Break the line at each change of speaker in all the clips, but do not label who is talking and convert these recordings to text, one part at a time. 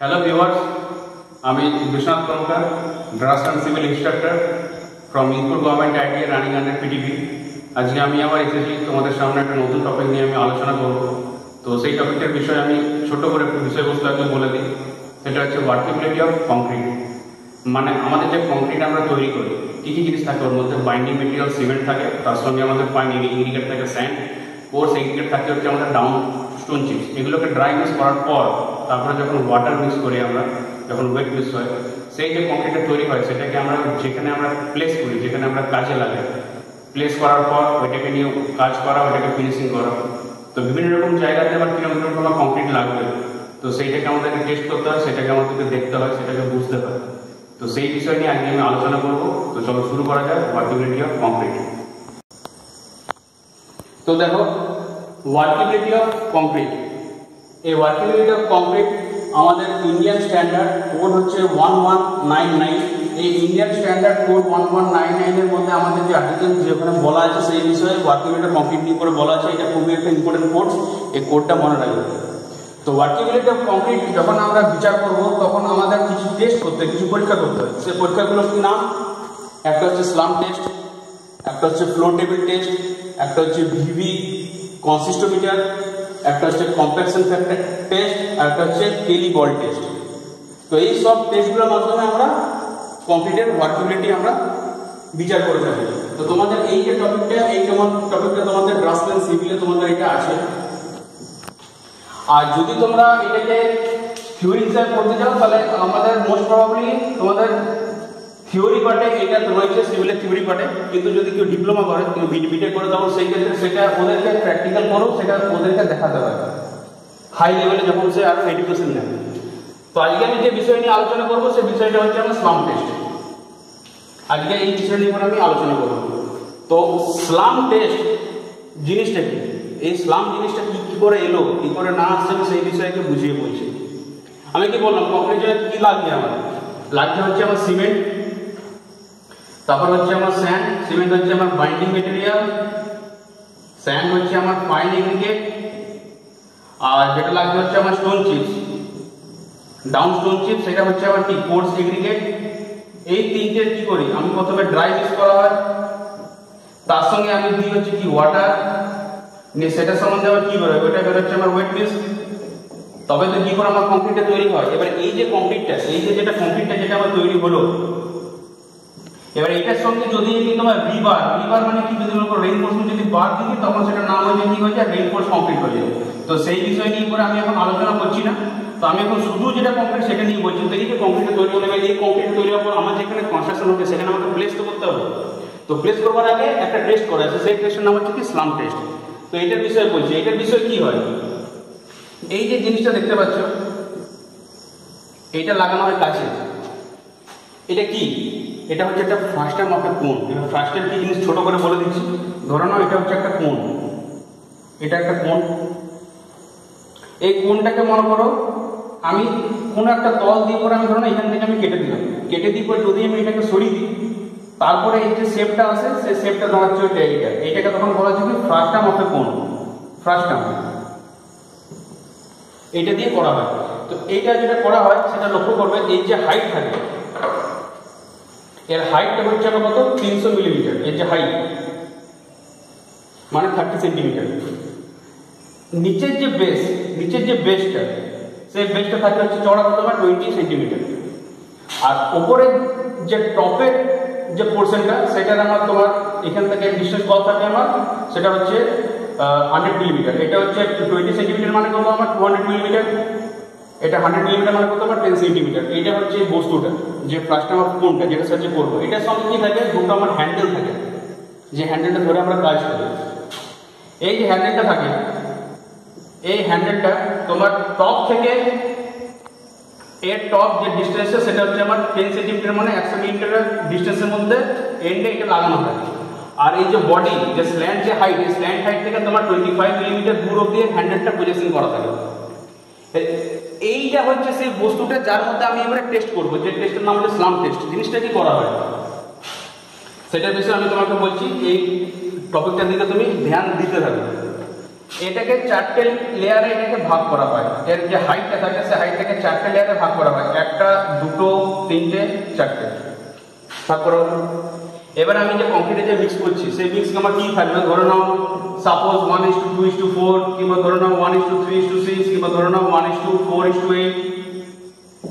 Hello viewers, আমি Biswanath Karmakar, draughtsman civil instructor from Mirpur government ITI running under PTV. আজকে আমি আবার এসেছি তোমাদের সামনে একটা নতুন টপিক নিয়ে আমি আলোচনা করব। তো সেই টপিকের বিষয়ে আমি ছোট করে একটু বিষয়বস্তু আগে বলে দিই। সেটা হচ্ছে ওয়ার্কেবিলিটি অফ কংক্রিট। মানে আমাদের যে কংক্রিট আমরা তৈরি করি, কী কী জিনিস থাকে ওর মধ্যে? বাইন্ডিং মেটেরিয়াল সিমেন্ট থাকে, তার সঙ্গে আমাদের পানি ইংরিগেট থাকে স্যান্ড, কোর্স ইংরিগেট থাকে হচ্ছে আমাদের ডাউন স্টোন চিপস। এগুলোকে ড্রাই মিক্স করার পর তারপরে যখন ওয়াটার মিক্স করি আমরা, যখন ওয়েট মিক্স হয়, সেই যে কংক্রিটটা তৈরি হয় সেটাকে আমরা যেখানে আমরা প্লেস করি, যেখানে আমরা কাজে লাগাই, প্লেস করার পর ওইটাকে নিয়ে কাজ করা, ওইটাকে ফিনিশিং করা। তো বিভিন্ন রকম জায়গাতে আবার কিরকম রকম কংক্রিট লাগবে, তো সেইটাকে আমাদেরকে টেস্ট করতে হয়, সেটাকে আমাদেরকে দেখতে হয়, সেটাকে বুঝতে হয়। তো সেই বিষয় নিয়ে আজকে আমি আলোচনা করবো। তো চলো শুরু করা যায় ওয়ার্কেবিলিটি অফ কংক্রিট। তো দেখো, ওয়ার্কেবিলিটি অফ কংক্রিট, এই ওয়ার্কেবিলিটি অফ কংক্রিট আমাদের ইন্ডিয়ান স্ট্যান্ডার্ড কোড হচ্ছে 1199। এই ইন্ডিয়ান স্ট্যান্ডার্ড কোড 1199 এর মধ্যে আমাদের যে আর্টিকেল যেখানে বলা আছে সেই বিষয়ে ওয়ার্কেবিলিটি অফ কংক্রিট নিয়ে করে বলা আছে। এটা খুবই একটা ইম্পর্টেন্ট কোড, এই কোডটা মনে রাখবে। তো ওয়ার্কেবিলিটি অফ কংক্রিট যখন আমরা বিচার করব তখন আমাদের কিছু টেস্ট করতে হয়, কিছু পরীক্ষা করতে হয়। সেই পরীক্ষাগুলো কি নাম? একটা হচ্ছে স্লাম টেস্ট, একটা হচ্ছে ফ্লো টেবিল টেস্ট, একটা হচ্ছে ভিভি কনসিস্টোমিটার, একটা হচ্ছে কম্প্যাকশন ফ্যাক্টর টেস্ট, আর একটা হচ্ছে কেলি বল টেস্ট। তো এই সব টেস্টগুলোর মাধ্যমে আমরা কংক্রিটের ওয়ার্কেবিলিটি আমরা বিচার করে থাকি। তো তোমাদের এই যে টপিকটা, এই টপিকটা তোমাদের ড্রাফটস অ্যান্ড সিভিলে তোমাদের এটা আছে। আর যদি তোমরা এটাকে থিওরি হিসাবে পড়তে চাও তাহলে আমাদের মোস্ট প্রবাবলি তোমাদের থিওরি পার্টে এটা রয়েছে, সিভিলের থিওরি পার্টে। কিন্তু যদি কেউ ডিপ্লোমা করে, কেউ বিটেক করে, তখন সেই ক্ষেত্রে সেটা ওদেরকে প্র্যাকটিক্যাল করো, সেটা ওদেরকে দেখাতে হয় হাই লেভেলে যখন সে আরো এডুকেশন নেয়। তো আজকে আমি যে বিষয় নিয়ে আলোচনা করবো সেই বিষয়টা হচ্ছে আমার স্লাম টেস্ট। আজকে এই বিষয় নিয়ে আমি আলোচনা করবো। তো স্লাম টেস্ট জিনিসটা কি, এই স্লাম জিনিসটা কি করে এলো, কি করে না আসছে, আমি সেই বিষয়কে বুঝিয়ে বলছি। আমি কি বললাম, কংক্রিটে কি লাগছে? আমার লাগছে হচ্ছে আমার সিমেন্ট, তারপর হচ্ছে আমার স্যান্ড। সিমেন্ট হচ্ছে আমার বাইন্ডিং মেটেরিয়াল, স্যান্ড হচ্ছে আমার ফাইন এগ্রিগেট, আর যেটা লাগবে হচ্ছে আমার stone chips, down stone chips, সেটা হচ্ছে আমার কি কোর্স এগ্রিগেট। এই তিনটে কি করি আমি প্রথমে ড্রাই মিক্স করা হয়, তার সঙ্গে আমি দিই হচ্ছে কি ওয়াটার নিয়ে, সেটার সম্বন্ধে আবার কি বেরোয়, ওইটা বেরোচ্ছে আমার ওয়েট মিক্স। তবে তো কি করে আমার কংক্রিটটা তৈরি হয়। এবার এই যে কংক্রিটটা, এই যে কংক্রিটটা যেটা আমার তৈরি হলো, এবার এটার সঙ্গে যদি তোমার রিবার মানে কি, যদি রেইনফোর্সমেন্ট যদি বার দিই তখন সেটার নাম হয়ে যায় কি হয়ে যায়, রেইনফোর্স কংক্রিট হয়ে যায়। তো সেই বিষয় নিয়ে করে আমি এখন আলোচনা করছি না। তো আমি এখন শুধু যেটা কংক্রিট সেটা নিয়ে বলছি। তো এই যে কংক্রিটটা তৈরি হলে, এই কংক্রিট তৈরি হওয়ার পর আমার যেখানে কনস্ট্রাকশন হচ্ছে সেখানে আমাকে প্লেস তো করতে হবে। তো প্লেস করবার আগে একটা টেস্ট করা আছে, সেই টেস্টের নাম হচ্ছে কি স্লাম টেস্ট। তো এটার বিষয়ে বলছি। এটার বিষয় কি হয়, এই যে জিনিসটা দেখতে পাচ্ছ, এইটা লাগানো হয় কাছে। এটা কি? এটা হচ্ছে একটা ফার্স্টার মাপের কোণ। এবার ফার্স্টার কি জিনিস ছোট করে বলে দিচ্ছি। ধরে নাও এটা হচ্ছে একটা কোণ, এটা একটা কোণ। এই কোণটাকে মনে করো আমি কোনো একটা তল দিয়ে পরে আমি ধরো না এখান থেকে আমি কেটে দিলাম। কেটে দিয়ে পরে যদি আমি এটাকে সরিয়ে দিই, তারপরে এই যে শেপটা আসে, সেই শেপটা দাঁড়াচ্ছে ওইটা, এইটাকে তখন বলা হচ্ছে কি ফার্স্টার মাপের কোণ, ফার্স্টার। এইটা দিয়ে করা হয়। তো এইটা যেটা করা হয় সেটা লক্ষ্য করবে, এই যে হাইট থাকে, এর হাইটটা হচ্ছে আমার কত, 300 মিলিমিটার। এর যে হাইট মানে 30 সেন্টিমিটার। নিচের যে বেসটা, সেই বেসটা থাকে হচ্ছে চওড়া কত, 20 সেন্টিমিটার। আর উপরের যে টপের যে পোর্শনটা, সেটার আমার তোমার এখান থেকে ডিস্টেন্স কত থাকে আমার, সেটা হচ্ছে 100 মিলিমিটার। এটা হচ্ছে 20 সেন্টিমিটার মানে কত আমার 200 মিলিমিটার। এটা 100 মিলিমিটার মানে কত আমার 10 সেন্টিমিটার। এইটা হচ্ছে বস্তুটা, যে প্লাস্টার অফ কোনটা যেটা সাহায্যে করবো। এটার সঙ্গে কি থাকে, দুটো আমার হ্যান্ডেল থাকে, যে হ্যান্ডেলটা ধরে আমরা কাজ করি। এই যে হ্যান্ডেলটা থাকে, এই হ্যান্ডেলটা তোমার টপ থেকে এর টপ যে ডিস্টেন্স সেটা হচ্ছে আমার 10 সেন্টিমিটার মানে 100 মিলিমিটার ডিস্টেন্সের মধ্যে এন্ডে এটা লাগানো হয়। আর এই যে বডি, যে স্ল্যান্ট যে হাইট, এই স্ল্যান্ট হাইট থেকে তোমার 25 মিলিমিটার দূর অব্দি হ্যান্ডেলটা পজিশন করা থাকে। এইটা হচ্ছে সেই বস্তুটা যার মধ্যে আমি এবারে টেস্ট করবো, যে টেস্টের নাম হচ্ছে স্লাম টেস্ট। জিনিসটা কি করা হয় সেটার বিষয়ে আমি তোমাকে বলছি। এই টপিকটার দিকে তুমি ধ্যান দিতে থাকবে। এটাকে 4টে লেয়ারে এটাকে ভাগ করা হয়। এর যে হাইটটা থাকে সেই হাইটটাকে 4টে লেয়ারে ভাগ করা হয়, 1টা 2টো 3টে 4টে ভাগ করা হলো। এবার আমি যে কংক্রিটে যে মিক্স করছি সেই মিক্স আমার কি থাকবে, ধরে নাও সাপোজ 1:2:4 কিংবা ধরে নাও 1:3:6 কিংবা ধরে নাও 1:4:8।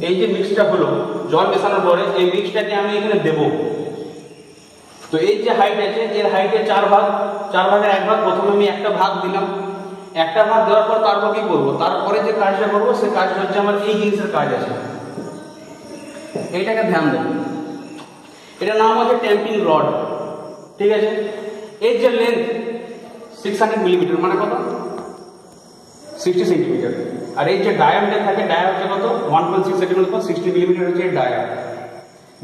এই যে মিক্সটা হলো জল মেশানোর পরে এই মিক্সটাকে আমি এখানে দেব। তো এই যে হাইট আছে এর হাইটে 4 ভাগ, 4 ভাগের 1 ভাগ প্রথমে আমি একটা ভাগ দিলাম। একটা ভাগ দেওয়ার পর তারপর কি করবো, তারপরে যে কাজটা করবো সেই কাজটা হচ্ছে আমার এই জিনিসের কাজ আছে, এইটাকে ধ্যান দেব। এটার নাম হচ্ছে ট্যাম্পিং রড, ঠিক আছে। এর যে লেন্থ 600 মিলিমিটার, মানে কত 60 সেন্টিমিটার। আর এই যে ডায়ামিটার থাকে, ডায়া হচ্ছে কত 1.6 সেন্টিমিটার, 60 মিলিমিটার হচ্ছে ডায়া।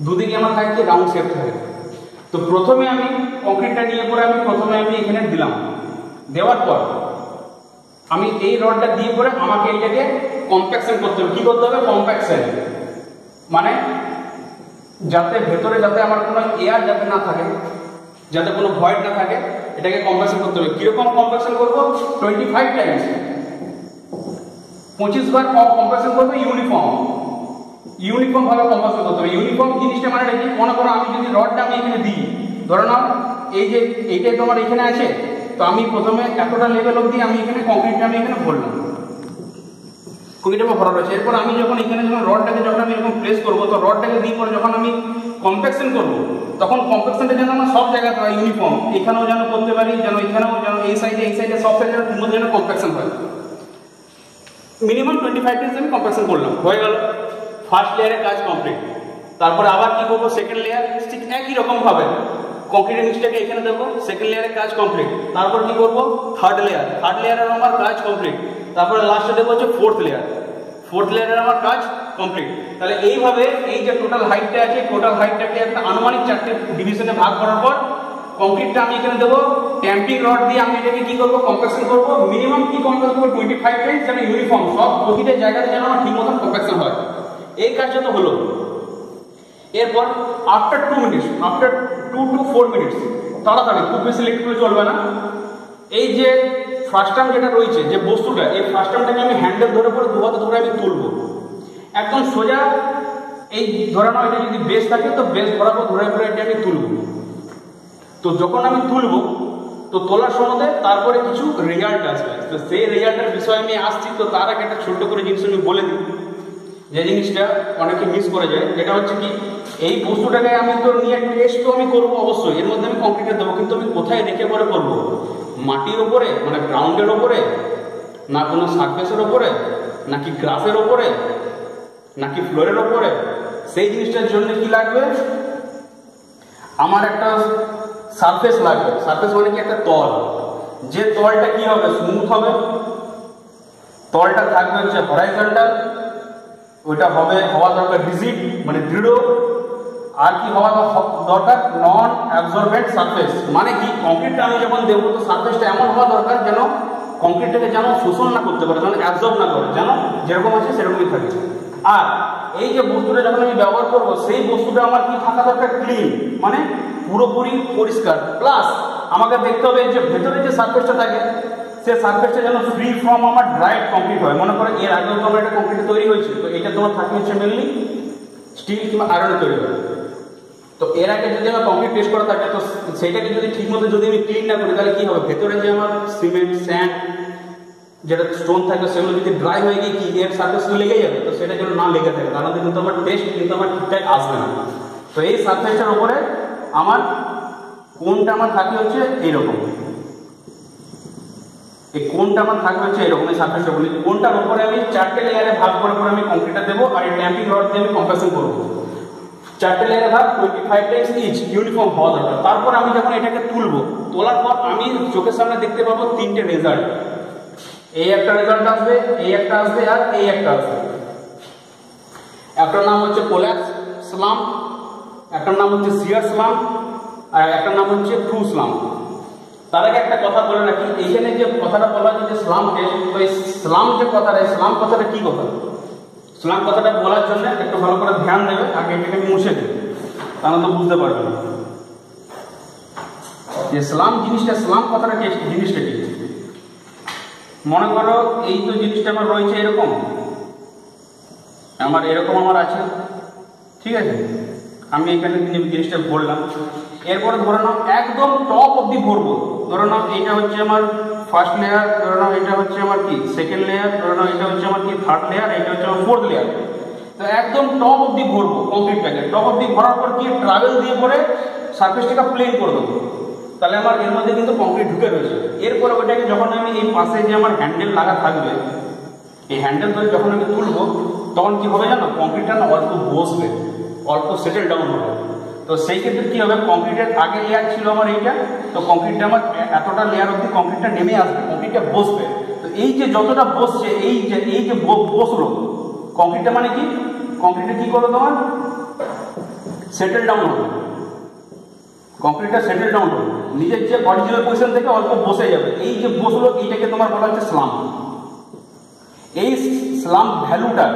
দুদিকে আমার থাকে রাউন্ড শেপ থাকে। তো প্রথমে আমি কংক্রিটটা নিয়ে পরে আমি প্রথমে এখানে দিলাম, দেওয়ার পর আমি এই রডটা দিয়ে পরে আমাকে এইটাকে কম্প্যাকশন করতে হবে। কি করতে হবে, কম্প্যাকশন মানে যাতে ভেতরে যাতে আমার কোনো এয়ার যাতে না থাকে, যাতে কোনো ভয়েড না থাকে, এটাকে কম্প্যাকশন করতে হবে। কিরকম কম্প্যাকশন করবো, 25 টাইমস 25 বার কম্প্যাকশন করবো। ইউনিফর্ম ভাবে কম্প্যাকশন করতে হবে। ইউনিফর্ম জিনিসটা মানে কি, মনে করো আমি যদি রডটা আমি এখানে দিই, ধরে নাও এই যে এইটাই তোমার এখানে আছে, তো আমি প্রথমে এতটা লেভেল অবধি আমি এখানে কংক্রিটটা আমি এখানে ভরলাম, কংক্রিটটা ভরা রয়েছে। এরপর আমি যখন এখানে যখন রডটাকে যখন আমি এরকম প্লেস করবো, তো রডটাকে দিয়ে পরে যখন আমি কম্প্যাকশন করবো, তখন কম্প্যাকশনটা যেন আমার সব জায়গাতে হয় ইউনিফর্ম, এখানেও যেন করতে পারি, যেন এখানেও যেন এই সাইডে সব সাইডে যেন কম্প্যাকশন হয়। মিনিমাম 25 টাইমস আমি কম্প্যাকশন করলাম, হয়ে গেল ফার্স্ট লেয়ারের কাজ কমপ্লিট। তারপরে আবার কি করবো, সেকেন্ড লেয়ার ঠিক একই রকম ভাবে কংক্রিটের মিক্সটাকে এখানে দেবো, সেকেন্ড লেয়ারের কাজ কমপ্লিট। তারপর কি করবো, থার্ড লেয়ারের আমার কাজ কমপ্লিট। তারপরে লাস্টে দেবো হচ্ছে ফোর্থ লেয়ারের আমার কাজ কমপ্লিট। তাহলে এইভাবে এই যে টোটাল হাইটটা আছে, টোটাল হাইটটাকে একটা আনুমানিক 4টে ডিভিশনে ভাগ করার পর কংক্রিটটা আমি এখানে দেবো। ট্যাম্পিং রড দিয়ে আমি এটাকে কি করবো, কম্প্যাকশন করবো। মিনিমাম কি কম্প্যাকশন করবো, 25 টাইমস, যেন ইউনিফর্ম সব প্রতিটা জায়গাতে যেন ঠিক মতন কম্প্যাকশন হয়। এই কাজটা তো হলো। এরপর after 2 minutes, after 2 to 4 minutes, তাড়াতাড়ি, খুব বেশি লেট করে চলবে না। এই যে ফার্স্ট টার্ম যেটা রয়েছে যে বস্তুটা, এই ফার্স্ট টার্মটাকে আমি হ্যান্ডেল ধরে পরে দু হাতে ধরে আমি তুলবো একদম সোজা। এই ধরানো এটা যদি বেস থাকে তো বেস বরাবর ধরে পরে এটা আমি তুলবো। তো যখন আমি তুলবো, তো তোলার সময় তারপরে কিছু রেজাল্ট আসবে। তো সেই রেজাল্টের বিষয়ে আমি আসছি। তো তার আগে একটা ছোট্ট করে জিনিস আমি বলে দিই, যে জিনিসটা অনেকে মিস করে যায়। এটা হচ্ছে কি, এই বস্তুটাকে আমি তো নিয়ে টেস্ট তো আমি করবো অবশ্যই, এর মধ্যে আমি কংক্রিটে দেবো, কিন্তু আমি কোথায় রেখে পরে করবো, মাটির ওপরে মানে গ্রাউন্ডের ওপরে, না কোনো সারফেসের ওপরে, নাকি গ্রাসের ওপরে, নাকি ফ্লোরের ওপরে। সেই জিনিসটার জন্য কি লাগবে, আমার একটা সারফেস লাগবে। সারফেস মানে কি, একটা তল, যে তলটা কি হবে, স্মুথ হবে, তলটা থাকবে হচ্ছে হরাইজন্টাল, ওইটা হওয়া দরকার রিজিড মানে দৃঢ়। আর কি হওয়া দরকার, নন অ্যাবজর্বেন্ট সারফেস। মানে কি, কংক্রিটটা আমি যখন দেবো তো সারফেসটা এমন হওয়া দরকার যেন কংক্রিটটাকে যেন শোষণ না করতে পারে, যেন অ্যাবজর্ব না করে, যেন যেরকম আছে সেরকমই থাকে। আর এই যে বস্তুটা যখন আমি ব্যবহার করবো, সেই বস্তুটা আমার কি থাকা দরকার, ক্লিন, মানে পুরোপুরি পরিষ্কার। প্লাস আমাকে দেখতে হবে যে ভেতরে যে সারফেসটা থাকে, সে সারফেসটা যেন ফ্রি ফ্রম আমার ড্রাইড কংক্রিট হয়। মনে করো এর আগেও তোমার একটা কংক্রিট তৈরি হয়েছে, তো এটা তোমার থাকে হচ্ছে মেনলি স্টিল কিংবা আয়রনে তৈরি হয়। তো এর আগে যদি আমার কংক্রিট টেস্ট করা থাকে, তো সেইটাকে যদি ঠিকমতো যদি আমি ক্লিন না করি, তাহলে কি হবে, ভেতরে যে আমার সিমেন্ট স্যান্ড যেটা স্টোন থাকে সেগুলো যদি ড্রাই হয়ে গিয়ে কি এর সারফেসে লেগে যাবে, তো সেটা যেন না লেগে থাকে, তাহলে কিন্তু আমার টেস্ট কিন্তু আমার ঠিকঠাক আসবে না। তো এই সারফেসটার উপরে আমার কোনটা আমার থাকে হচ্ছে এইরকম, এই কোনটা আমার থাকবে হচ্ছে এরকম, এই সারফেসটা বলি কোনটার উপরে আমি 4টে লেয়ারে ভাগ করে আমি কংক্রিটটা দেবো। আর এই ট্যাম্পিং রড দিয়ে আমি কম্প্যাকশন করবো। 4টে লেয়ারে ভাগ, 25 টাইমস ইচ, ইউনিফর্ম হওয়া দরকার। তারপর আমি যখন এটাকে তুলবো, তোলার পর আমি চোখের সামনে দেখতে পাবো 3টে রেজাল্ট। এই একটা রেজাল্ট আসবে, এই একটা আসবে, আর এই একটা আসবে। একটার নাম হচ্ছে কোল্যাপস স্লাম, একটার নাম হচ্ছে শিয়ার স্লাম, আর একটার নাম হচ্ছে ট্রু স্লাম। তার আগে একটা কথা বলে রাখি, এইখানে যে কথাটা বলা হচ্ছে যে স্লাম টেস্ট, তো এই স্লাম যে কথাটা, স্লাম কথাটা কি কথা, স্লাম কথাটা বলার জন্য একটু ভালো করে ধ্যান দেবে। আগে এটাকে আমি মুছে দিই, তাহলে তো বুঝতে পারবে না যে স্লাম জিনিসটা, স্লাম কথাটা জিনিসটা কি। মনে করো এই তো জিনিসটা আমার রয়েছে এরকম, আমার এরকম আমার আছে, ঠিক আছে, আমি এখানে জিনিসটা বললাম। এরপরে ধরে নাও একদম টপ অব্দি ভরবো, ধরে নাও এটা হচ্ছে আমার ফার্স্ট লেয়ার, ধরে নাও এটা হচ্ছে আমার কি সেকেন্ড লেয়ার, ধরে নাও এটা হচ্ছে আমার কি থার্ড লেয়ার, এটা হচ্ছে আমার ফোর্থ লেয়ার। তো একদম টপ অব্দি ভরবো কংক্রিটটাকে, টপ অব্দি ভরার পর কি ট্রাভেল দিয়ে পরে সারফেসটাকে প্লেন করে দেবো, তাহলে আমার এর মধ্যে কিন্তু কংক্রিট ঢুকে রয়েছে। এরপরে ওইটাকে যখন আমি এই পাশে যে আমার হ্যান্ডেল লাগা থাকবে, এই হ্যান্ডেল ধরে যখন আমি তুলবো তখন কি হবে জানো, কংক্রিটটা না অল্প বসবে, অল্প সেটেল ডাউন হবে। তো সেই ক্ষেত্রে কি হবে, কংক্রিটের আগে লেয়ার ছিল আমার এইটা, তো কংক্রিটটা আমার এতটা লেয়ার অব্দি কংক্রিটটা নেমে আসবে, কংক্রিটটা বসবে। তো এই যে যতটা বসছে, এই যে বসলো কংক্রিটটা, মানে কি কংক্রিটটা কি করবে তোমার সেটেল ডাউন হবে, কংক্রিটটা সেটেল ডাউন হবে, নিজের যে অরিজিনাল পজিশন থেকে অল্প বসে যাবে। এই যে বসলো এইটাকে তোমার বলা হচ্ছে স্লাম। এই স্লাম ভ্যালুটা,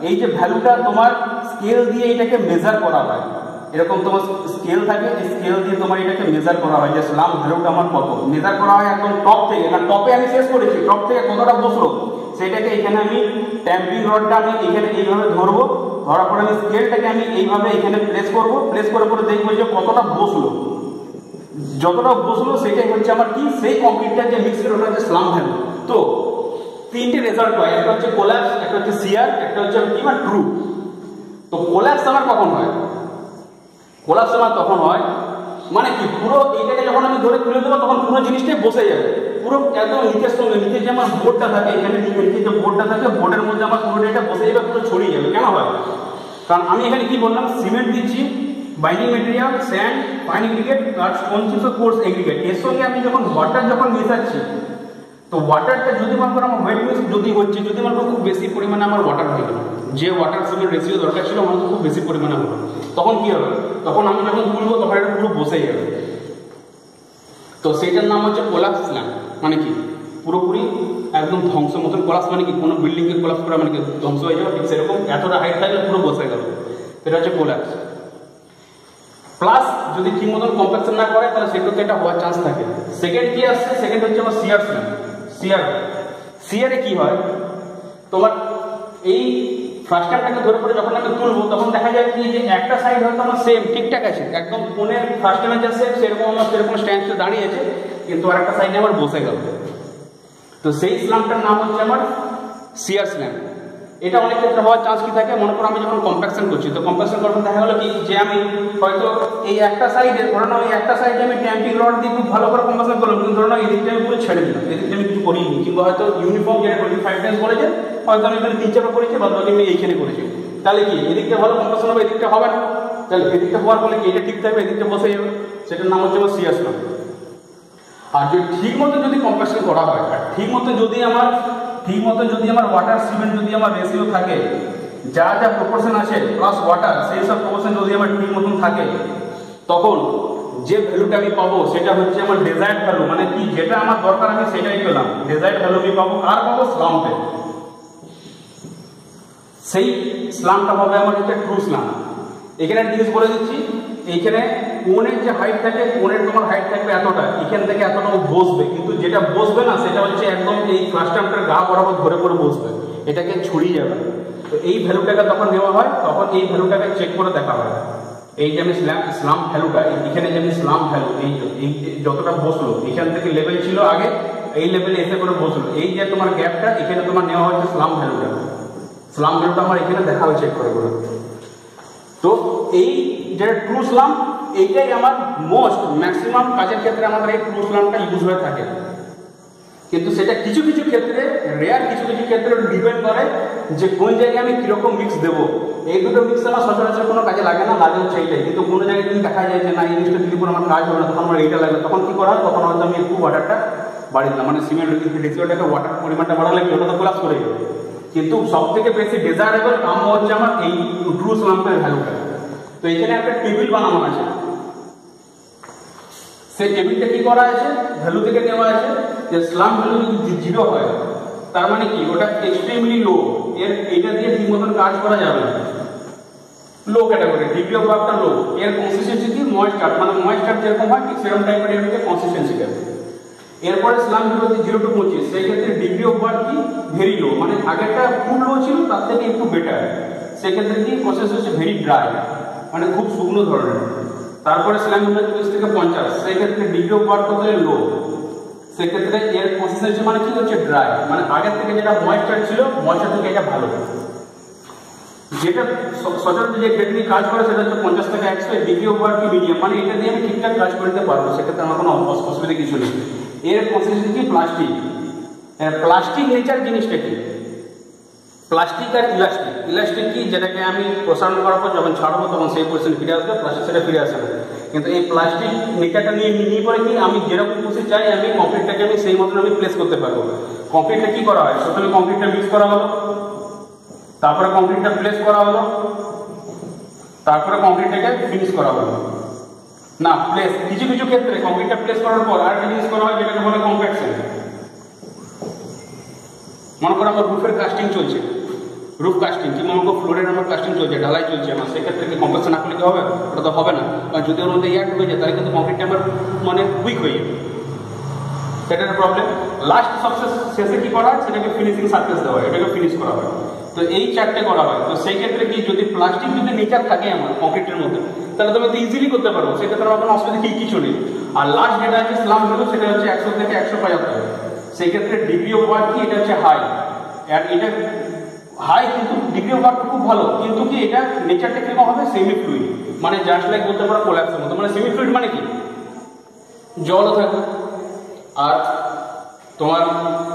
এই যে ভ্যালুটা তোমার স্কেল দিয়ে এটাকে মেজার করা হয়, এরকম তোমার স্কেল থাকে, এই স্কেল দিয়ে তোমার এটাকে মেজার করা হয় যে স্লাম ভ্যালুটা আমার কত, মেজার করা হয় একদম টপ থেকে। কারণ টপে আমি শেষ করেছি, টপ থেকে কতটা বসলো সেটাকে এখানে আমি ট্যাম্পিং রডটা আমি এখানে এইভাবে ধরবো, ধরার পরে আমি স্কেলটাকে আমি এইভাবে এখানে প্লেস করবো, প্লেস করার পরে দেখবো যে কতটা বসলো, যতটা বসলো সেটাই হচ্ছে আমার কি সেই কংক্রিটটা যে মিক্সড ওটা হচ্ছে স্লাম ভ্যালু। তো তিনটে রেজাল্ট হয়, একটা হচ্ছে কোল্যাপস, একটা হচ্ছে শিয়ার, একটা হচ্ছে কি মানে ট্রু। তো কোল্যাপস আমার কখন হয়, কোল্যাপস আমার তখন হয় মানে কি পুরো এইটাকে যখন আমি ধরে তুলে দেবো তখন পুরো জিনিসটাই বসে যাবে, পুরো একদম নিচের সঙ্গে নিচে যে আমার বোর্ডটা থাকে, এখানে নিচে যে বোর্ডটা থাকে বোর্ডের মধ্যে আমার পুরো এটা বসে যাবে, পুরো ছড়িয়ে যাবে। কেন হয়, কারণ আমি এখানে কি বললাম, সিমেন্ট দিচ্ছি, binding material, sand, fine aggregate আর স্টোন চিপস ও কোর্স এগ্রিগেট, এর সঙ্গে আমি যখন ওয়াটার যখন মেশাচ্ছি, তো ওয়াটারটা যদি মনে করো আমার ওয়েট মিক্স যদি হচ্ছে, যদি মনে করো খুব বেশি পরিমাণে আমার ওয়াটার হয়ে গেল, যে ওয়াটার সঙ্গে রেশিও দরকার ছিল আমার তো খুব বেশি পরিমাণে হলো, তখন কি হবে, তখন আমি যখন তুলবো তখন এটা পুরো বসে যাবে। তো সেইটার নাম হচ্ছে কোলাপস স্ল্যাম, মানে কি পুরোপুরি একদম ধ্বংস মতন। কোলাপস মানে কি কোনো বিল্ডিং এর কোলাপস করা মানে কি ধ্বংস হয়ে যাবে, ঠিক সেরকম এতটা হাইট থাকলে পুরো বসে গেল, এটা হচ্ছে কোলাপস। প্লাস যদি ঠিক মতন কম্প্যাকশন না করে তাহলে সেক্ষেত্রে এটা হওয়ার চান্স থাকে। সেকেন্ড কি আসছে, সেকেন্ড হচ্ছে আমার শিয়ার স্ল্যাম। শিয়ারে কি হয়, তোমার এই ফ্রাস্টারটাকে ধরে পড়ে যখন আমি তুলবো তখন দেখা যায় কি যে একটা সাইড হয়তো আমার সেম ঠিকঠাক আছে, একদম কোণের ফ্রাস্টারের যা সেম সেরকম আমার সেরকম স্ট্যান্ডে দাঁড়িয়ে আছে, কিন্তু আর একটা সাইডে আমার বসে গেল। তো সেই স্ল্যামটার নাম হচ্ছে আমার শিয়ার স্ল্যাম। এটা অনেক ক্ষেত্রে হওয়ার চান্স কি থাকে, মনে করো আমি যখন কম্প্যাকশন করছি, তো কম্প্যাকশন করার দেখা গেলো কি যে আমি হয়তো এই একটা সাইডে ধরে নাও এই একটা সাইডে আমি ট্যাম্পিং রড দিয়ে খুব ভালো করে কম্প্যাকশন করলাম, কিন্তু ধরে নাও এদিকটা আমি পুরো ছেড়ে দিলাম, এদিকটা আমি কিছু করিনি, কিংবা হয়তো ইউনিফর্ম যেটা 25 টাইমস বলেছে হয়তো আমি এখানে 3-4 করেছি, বাদ বাকি আমি এইখানে করেছি, তাহলে কি এদিকটা ভালো কম্প্যাকশন হবে, এদিকটা হবে না, তাহলে এদিকটা হওয়ার ফলে কি এটা ঠিক থাকবে, এদিকটা বসে যাবে, সেটার নাম হচ্ছে আমার শিয়ার স্ল্যাম। আর যদি ঠিক মতো যদি কম্প্যাকশন করা হয়, আর ঠিক মতো যদি আমার ওয়াটার সিমেন্ট যদি আমার রেশিও থাকে, যা যা প্রপোর্শন আছে প্লাস ওয়াটার সেই সব প্রপোর্শন যদি আমার ঠিক মতন থাকে, তখন যে ভ্যালুটা আমি পাবো সেটা হচ্ছে আমার ডেজায়ার্ড ভ্যালু, মানে কি যেটা আমার দরকার আমি সেটাই পেলাম, ডেজায়ার্ড ভ্যালু আমি পাবো। আর পাবো স্লাম্পে, সেই স্লামটা হবে আমার হচ্ছে ট্রু স্লাম। এখানে একটা জিনিস বলে দিচ্ছি, এইখানে কোণের যে হাইট থাকে, কোণের তোমার হাইট থাকবে এতটা, এখান থেকে এতটা বসবে, কিন্তু যেটা বসবে না সেটা হচ্ছে একদম এই প্লাস্টারটার গা বরাবর ধরে করে বসবে, এটাকে ছড়িয়ে যাবে। তো এই ভ্যালুটাকে তখন নেওয়া হয়, তখন এই ভ্যালুটাকে চেক করে দেখা হয়, এই যে আমি স্লাম ভ্যালুটা এখানে যে আমি স্লাম ভ্যালু এই যতটা বসলো, এখান থেকে লেভেল ছিল আগে, এই লেভেলে এসে করে বসলো, এই যে তোমার গ্যাপটা এখানে তোমার নেওয়া হয়েছে স্লাম ভ্যালুটা, স্লাম ভ্যালুটা আমার এখানে দেখা হয় চেক করে করে। তো এই যেটা ট্রু স্লাম, এইটাই আমার মোস্ট ম্যাক্সিমাম কাজের ক্ষেত্রে আমাদের এই ট্রু স্লামটা ইউজ হয়ে থাকে, কিন্তু সেটা কিছু কিছু ক্ষেত্রে রেয়ার, কিছু কিছু ক্ষেত্রে ডিপেন্ড করে যে কোন জায়গায় আমি কিরকম মিক্স দেবো। এই দুটো মিক্স আমার সচরাচর কোনো কাজে লাগে না, লাগে হচ্ছে এইটাই, কিন্তু কোনো জায়গায় যদি দেখা যায় যে না এই জিনিসটা দিলে কোনো আমার কাজ হবে না, তখন আমার এইটা লাগবে, তখন কি করা হয়, তখন হয়তো আমি একটু ওয়াটারটা বাড়িয়ে দিলাম, মানে সিমেন্ট রেশিওটাকে ওয়াটার পরিমাণটা বাড়ালে কি ওটা তো কোলাপস করে যাবে। কিন্তু সব থেকে বেশি ডেজায়ারেবল কাম হচ্ছে আমার এই ট্রু স্লাম্পের ভ্যালুটা। তো এখানে একটা টেবিল বানানো আছে, সেই টেবিলটা কি করা আছে, ভ্যালু থেকে নেওয়া আছে যে স্লাম ভ্যালু যদি 0 হয় তার মানে কি ওটা এক্সট্রিমলি লো, এর এটা দিয়ে ঠিক মতন কাজ করা যাবে না, লো ক্যাটাগরি, ডিগ্রি অফ ওয়ার্কটা লো, এর কনসিস্টেন্সি কি ময়েস্টার, মানে ময়েস্টার যেরকম হয় ঠিক সেরকম টাইপের এর হচ্ছে কনসিস্টেন্সিটা। এরপরে স্লাম 0 to 25, সেই ক্ষেত্রে ডিগ্রি অফ ওয়ার্ক কি ভেরি লো, মানে আগেরটা খুব লো ছিল তার থেকে একটু বেটার, সেক্ষেত্রে কি প্রসেস হচ্ছে ভেরি ড্রাই, মানে খুব শুকনো ধরনের। তারপরে স্লাম 30 থেকে 50, সেই ক্ষেত্রে ডিগ্রি অফ ওয়ার্ক হচ্ছে লো, সেক্ষেত্রে এর প্রসেস হচ্ছে মানে কি হচ্ছে ড্রাই, মানে আগের থেকে যেটা ময়েশ্চার ছিল ময়েশ্চার থেকে এটা ভালো। যেটা সচরাচর যে টেকনিক কাজ করে সেটা হচ্ছে 50 থেকে 100, ডিগ্রি অফ ওয়ার্ক কি মিডিয়াম, মানে এটা দিয়ে আমি ঠিকঠাক কাজ করে দিতে পারবো, সেক্ষেত্রে আমার কোনো অসুবিধা কিছু নেই। এর প্রসেস কি প্লাস্টিক, প্লাস্টিক নেচার জিনিসটা কি, প্লাস্টিক আর ইলাস্টিক। ইলাস্টিক কি, যেটাকে আমি প্রসারণ করার পর যখন ছাড়বো তখন সেই পজিশন ফিরে আসবে, প্লাস্টিক সেটা ফিরে আসে না। কিন্তু এই প্লাস্টিক নেচারটা নিয়ে পরে কি আমি যেরকম খুশি চাই আমি কংক্রিটটাকে আমি সেই মতন আমি প্লেস করতে পারবো। কংক্রিটটা কি করা হয়, প্রথমে কংক্রিটটা মিক্স করা হলো, তারপরে কংক্রিটটা প্লেস করা হলো, তারপরে কংক্রিটটাকে ফিনিশ করা হলো। না প্লেস, কিছু কিছু ক্ষেত্রে কংক্রিটটা প্লেস করার পর আরেকটা জিনিস করা হয় যেটাকে বলে কম্প্যাকশন। মনে করো আমার রুফের কাস্টিং চলছে, রুফ কাস্টিং কিংবা আমাকে ফ্লোরের আমার কাস্টিং চলছে, ঢালাই চলছে আমার, সেক্ষেত্রে কি কম্প্যাকশন না করলে কি হবে, ওটা তো হবে না। কারণ যদি ওর মধ্যে এয়ার ঢুকে যায় তাহলে কিন্তু কংক্রিটটা আমার মানে উইক হয়ে যাবে, সেটা একটা প্রবলেম। লাস্ট সবচেয়ে শেষে কি করা হয় সেটাকে ফিনিশিং সারফেস দেওয়া হয়, এটাকে ফিনিশ করা হয়। তো এই চারটে করা হয়। তো সেই ক্ষেত্রে কি যদি প্লাস্টিক যদি নেচার থাকে আমার কংক্রিটের মধ্যে তাহলে তুমি তো ইজিলি করতে পারবো, সেক্ষেত্রে আমার কোনো অসুবিধা কিছু নেই। আর লাস্ট যেটা আছে স্লাম হলো সেটা হচ্ছে 100 থেকে 175, সেই ক্ষেত্রে ডিগ্রি অফ ওয়ার্ক কি এটা হচ্ছে হাই, আর এটা হাই কিন্তু ডিগ্রি অফ ওয়ার্ক খুব ভালো, কিন্তু কি এটা নেচারটা কিরকম হবে সেমি ফ্লুইড, মানে জাস্ট লাইক বলতে পারো কোল্যাপসের মতো। মানে সেমি ফ্লুইড মানে কি জলও থাকবে, আর তোমার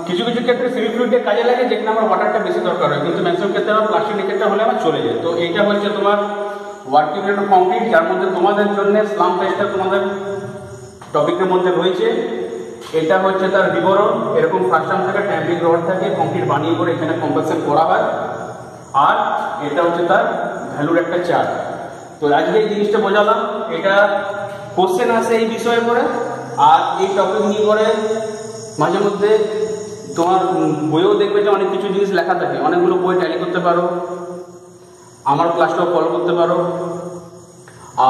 কিছু কিছু ক্ষেত্রে সেমি ফ্লুইডের কাজে লাগে যেখানে আমার ওয়াটারটা বেশি দরকার হয়, কিন্তু ম্যাক্সিমাম ক্ষেত্রে আমার প্লাস্টিক নেচারটা হলে আমার চলে যায়। তো এইটা হচ্ছে তোমার ওয়ার্কিং রেট অফ কংক্রিট, যার মধ্যে তোমাদের জন্য স্লাম টেস্টটা তোমাদের টপিকের মধ্যে রয়েছে। এটা হচ্ছে তার বিবরণ, এরকম ফার্স্ট টার্ম থেকে ট্যাম্পিং রড থাকে কংক্রিট বানিয়ে করে এখানে কম্প্যাকশন করা হয়, আর এটা হচ্ছে তার ভ্যালুর একটা চার্ট। তো আজকে এই জিনিসটা বোঝালাম, এটা কোশ্চেন আসে এই বিষয়ে করে, আর এই টপিক নিয়ে করে মাঝে মধ্যে তোমার বইও দেখবে যে অনেক কিছু জিনিস লেখা থাকে, অনেকগুলো বই ট্যালি করতে পারো, আমার ক্লাসটাও ফলো করতে পারো।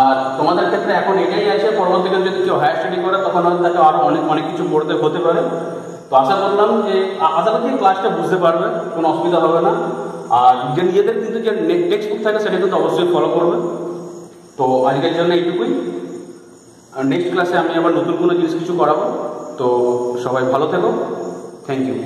আর তোমাদের ক্ষেত্রে এখন এটাই আছে, পরবর্তীকালে যদি কেউ হায়ার স্টাডি করে তখন হয়তো তাকে আরও অনেক কিছু পড়তে হতে পারে। তো আশা করলাম যে আশা করছি ক্লাসটা বুঝতে পারবে, কোনো অসুবিধা হবে না। আর যে নিজেদের কিন্তু যে টেক্সট বুক থাকে সেটা কিন্তু অবশ্যই ফলো করবে। তো আজকের জন্য এইটুকুই, নেক্সট ক্লাসে আমি আবার নতুন কোনো জিনিস কিছু করাবো। তো সবাই ভালো থেকো, থ্যাংক ইউ।